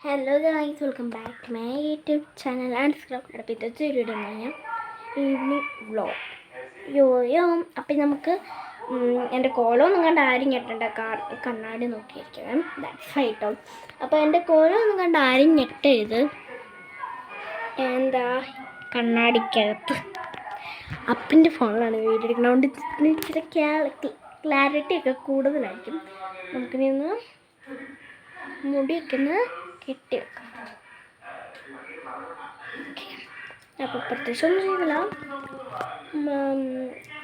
Hello guys, welcome back to my YouTube channel and scrub പിറ്റത്തെ video ഞാൻ evening vlog യോയോ. അപ്പം നമുക്ക് എൻ്റെ കോലമൊന്നും കണ്ട് ആരും ഞെട്ടണ്ട, കണ്ണാടി നോക്കിയിരിക്കണം. That's right. അപ്പോൾ എൻ്റെ കോലമൊന്നും കണ്ട് ആരും ഞെട്ടരുത്. എന്താ കണ്ണാടിക്കകത്ത് അപ്പൻ്റെ ഫോണിലാണ് വീഡിയോ എടുക്കുന്നത്, അതുകൊണ്ട് ഇച്ചിരി ക്ലാരിറ്റി ഒക്കെ കൂടുതലായിരിക്കും. നമുക്കിനി ഒന്ന് മുടിയൊക്കെ ഒന്ന് കെട്ടി വെക്കാം. അപ്പോൾ പ്രത്യേകിച്ചൊന്നും ചെയ്തില്ല,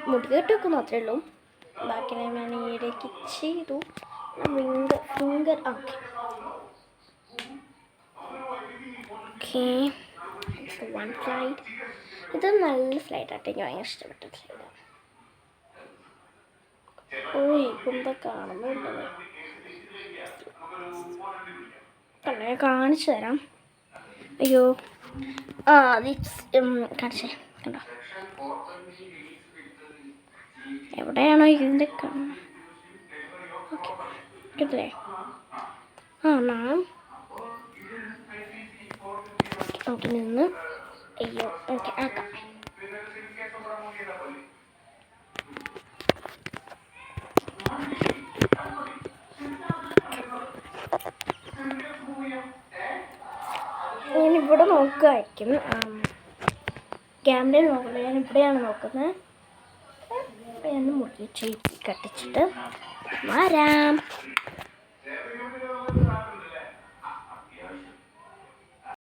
മുടി കെട്ടി വെക്കുന്നു മാത്രമേ ഉള്ളൂ. ബാക്കിയെല്ലാം ഞാൻ ഈയിടയ്ക്ക് ചെയ്തു. Finger okay. വൺ സ്ലൈഡ്, ഇത് നല്ല സ്ലൈഡാട്ടെ, എനിക്ക് ഭയങ്കര ഇഷ്ടപ്പെട്ട സ്ലൈഡാണ്. ഇപ്പം എന്താ കാണുന്നുണ്ടോ? ഞാൻ കാണിച്ചു തരാം. അയ്യോ അത് കാണിച്ചേ, കണ്ടോ? എവിടെയാണോ ഇതിൻ്റെ ഓക്കെ കിട്ടില്ലേ? നമുക്ക് നിന്ന് അയ്യോ ഓക്കെ ആക്കാം. ഞാനിവിടെ നോക്കുമായിരിക്കും, ക്യാമറയിൽ നോക്കുന്നത്. ഞാൻ ഇവിടെയാണ് നോക്കുന്നത്. ഞാൻ മുടി കട്ടിച്ചിട്ട് വരാം.